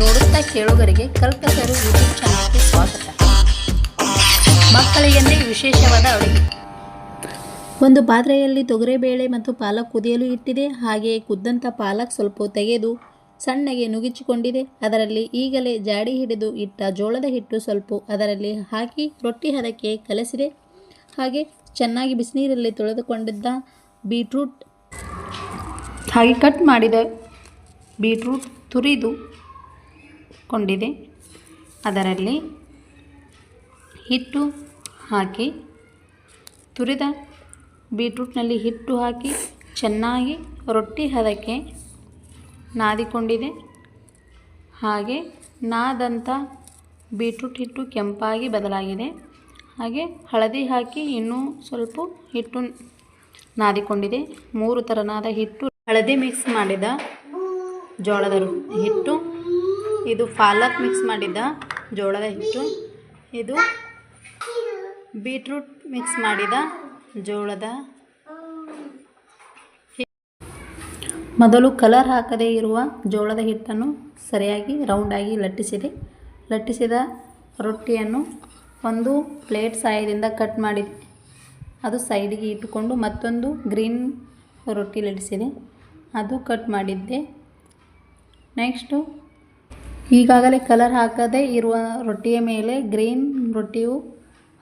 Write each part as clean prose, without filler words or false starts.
ನೋಡುತ್ತಾ ಕೇಳುಗರಿಗೆ ಕಲ್ಪತರು ಯೂಟ್ಯೂಬ್ ಚಾನಲ್ಗೆ ಸ್ವಾಗತ. ಮಕ್ಕಳಿಗೆಂದೇ ವಿಶೇಷವಾದ ಅಡುಗೆ. ಒಂದು ಪಾತ್ರೆಯಲ್ಲಿ ತೊಗರಿಬೇಳೆ ಮತ್ತು ಪಾಲಕ್ ಕುದಿಯಲು ಇಟ್ಟಿದೆ. ಹಾಗೆಯೇ ಕುದ್ದಂಥ ಪಾಲಕ್ ಸ್ವಲ್ಪ ತೆಗೆದು ಸಣ್ಣಗೆ ನುಗ್ಗಿಸಿಕೊಂಡಿದೆ. ಅದರಲ್ಲಿ ಈಗಲೇ ಜಾಡಿ ಹಿಡಿದು ಇಟ್ಟ ಜೋಳದ ಹಿಟ್ಟು ಸ್ವಲ್ಪ ಅದರಲ್ಲಿ ಹಾಕಿ ರೊಟ್ಟಿ ಹದಕ್ಕೆ ಕಲಸಿದೆ. ಹಾಗೆ ಚೆನ್ನಾಗಿ ಬಿಸಿನೀರಲ್ಲಿ ತೊಳೆದುಕೊಂಡಿದ್ದ ಬೀಟ್ರೂಟ್ ಹಾಗೆ ಕಟ್ ಮಾಡಿದ ಬೀಟ್ರೂಟ್ ತುರಿದು ಕೊಂಡಿದೆ. ಅದರಲ್ಲಿ ಹಿಟ್ಟು ಹಾಕಿ ತುರಿದ ಬೀಟ್ರೂಟ್ನಲ್ಲಿ ಹಿಟ್ಟು ಹಾಕಿ ಚೆನ್ನಾಗಿ ರೊಟ್ಟಿ ಹದಕ್ಕೆ ನಾದಿಕೊಂಡಿದೆ. ಹಾಗೆ ನಾದಂಥ ಬೀಟ್ರೂಟ್ ಹಿಟ್ಟು ಕೆಂಪಾಗಿ ಬದಲಾಗಿದೆ. ಹಾಗೆ ಹಳದಿ ಹಾಕಿ ಇನ್ನೂ ಸ್ವಲ್ಪ ಹಿಟ್ಟು ನಾದಿಕೊಂಡಿದೆ. 3 ಥರನಾದ ಹಿಟ್ಟು, ಹಳದಿ ಮಿಕ್ಸ್ ಮಾಡಿದ ಜೋಳದ ಹಿಟ್ಟು, ಇದು ಪಾಲಕ್ ಮಿಕ್ಸ್ ಮಾಡಿದ ಜೋಳದ ಹಿಟ್ಟು, ಇದು ಬೀಟ್ರೂಟ್ ಮಿಕ್ಸ್ ಮಾಡಿದ ಜೋಳದ ಹಿಟ್ಟು. ಮೊದಲು ಕಲರ್ ಹಾಕದೇ ಇರುವ ಜೋಳದ ಹಿಟ್ಟನ್ನು ಸರಿಯಾಗಿ ರೌಂಡಾಗಿ ಲಟ್ಟಿಸಿದ ರೊಟ್ಟಿಯನ್ನು ಒಂದು ಪ್ಲೇಟ್ ಸಹಾಯದಿಂದ ಕಟ್ ಮಾಡಿದೆ. ಅದು ಸೈಡಿಗೆ ಇಟ್ಟುಕೊಂಡು ಮತ್ತೊಂದು ಗ್ರೀನ್ ರೊಟ್ಟಿ ಲಟ್ಟಿಸಿದೆ, ಅದು ಕಟ್ ಮಾಡಿದ್ದೆ. ನೆಕ್ಸ್ಟು ಈಗಾಗಲೇ ಕಲರ್ ಹಾಕದೇ ಇರುವ ರೊಟ್ಟಿಯ ಮೇಲೆ ಗ್ರೀನ್ ರೊಟ್ಟಿಯು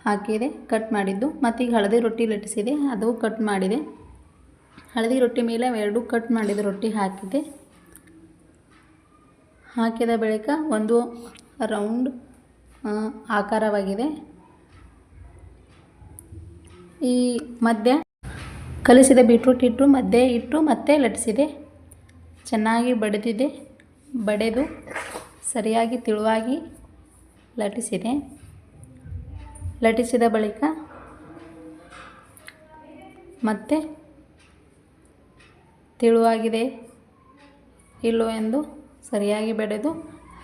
ಹಾಕಿದೆ, ಕಟ್ ಮಾಡಿದ್ದು. ಮತ್ತೀಗ ಹಳದಿ ರೊಟ್ಟಿ ಲಟ್ಟಿಸಿದೆ, ಅದು ಕಟ್ ಮಾಡಿದೆ. ಹಳದಿ ರೊಟ್ಟಿ ಮೇಲೆ 2 ಕಟ್ ಮಾಡಿದ ರೊಟ್ಟಿ ಹಾಕಿದೆ. ಹಾಕಿದ ಬಳಿಕ ಒಂದು ರೌಂಡ್ ಆಕಾರವಾಗಿದೆ. ಈ ಮಧ್ಯ ಕಲಿಸಿದ ಬೀಟ್ರೂಟ್ ಹಿಟ್ಟು ಮಧ್ಯೆ ಇಟ್ಟು ಮತ್ತೆ ಲಟ್ಟಿಸಿದೆ. ಚೆನ್ನಾಗಿ ಬಡೆದು ಸರಿಯಾಗಿ ತೆಳುವಾಗಿ ಲಟ್ಟಿಸಿದ ಬಳಿಕ ಮತ್ತೆ ತೆಳುವಾಗಿದೆ ಇಲ್ಲೋ ಎಂದು ಸರಿಯಾಗಿ ಬಡೆದು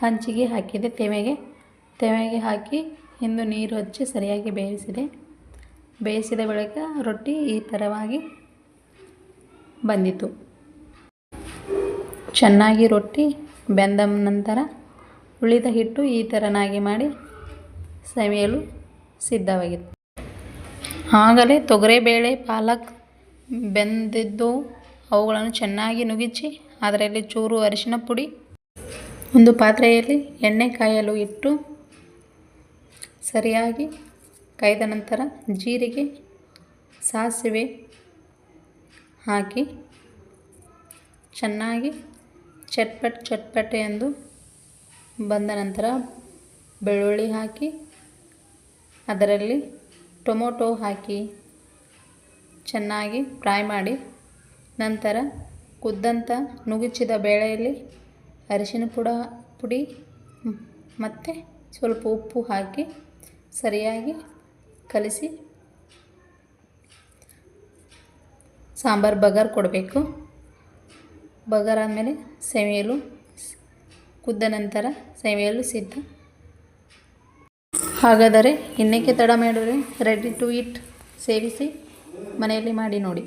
ಹಂಚಿಗೆ ಹಾಕಿದೆ. ತೆವೆಗೆ ಹಾಕಿ ಹಿಂದು ನೀರು ಹಚ್ಚಿ ಸರಿಯಾಗಿ ಬೇಯಿಸಿದ ಬಳಿಕ ರೊಟ್ಟಿ ಈ ಥರವಾಗಿ ಬಂದಿತು. ಚೆನ್ನಾಗಿ ರೊಟ್ಟಿ ಬೆಂದ ನಂತರ ಉಳಿದ ಹಿಟ್ಟು ಈ ಥರನಾಗಿ ಮಾಡಿ ಸವಿಯಲು ಸಿದ್ಧವಾಗಿದೆ. ಆಗಲೇ ತೊಗರಿಬೇಳೆ ಪಾಲಕ್ ಬೆಂದಿದ್ದು ಅವುಗಳನ್ನು ಚೆನ್ನಾಗಿ ನುಗ್ಗಿಸಿ ಅದರಲ್ಲಿ ಚೂರು ಅರಿಶಿನ ಪುಡಿ, ಒಂದು ಪಾತ್ರೆಯಲ್ಲಿ ಎಣ್ಣೆ ಕಾಯಲು ಇಟ್ಟು ಸರಿಯಾಗಿ ಕಾಯ್ದ ನಂತರ ಜೀರಿಗೆ ಸಾಸಿವೆ ಹಾಕಿ ಚೆನ್ನಾಗಿ ಚಟ್ಪಟ್ ಎಂದು ಬಂದ ನಂತರ ಬೆಳ್ಳುಳ್ಳಿ ಹಾಕಿ ಅದರಲ್ಲಿ ಟೊಮೊಟೊ ಹಾಕಿ ಚೆನ್ನಾಗಿ ಫ್ರೈ ಮಾಡಿ ನಂತರ ಕುದ್ದಂಥ ನುಗ್ಗಿಸಿದ ಬೇಳೆಯಲ್ಲಿ ಅರಿಶಿನ ಪುಡಿ ಮತ್ತು ಸ್ವಲ್ಪ ಉಪ್ಪು ಹಾಕಿ ಸರಿಯಾಗಿ ಕಲಿಸಿ ಸಾಂಬಾರು ಬಗಾರ್ ಕೊಡಬೇಕು. ಬಗಾರ್ ಆದಮೇಲೆ ಸವಿಯಲು ಕುದ್ದ ನಂತರ ಸವಿಯಲು ಸಿದ್ಧ. ಹಾಗಾದರೆ ಇನ್ನೇಕೆ ತಡ ಮಾಡಿದರೆ ರೆಡಿ ಟು ಈಟ್ ಸೇವಿಸಿ ಮನೆಯಲ್ಲಿ ಮಾಡಿ ನೋಡಿ.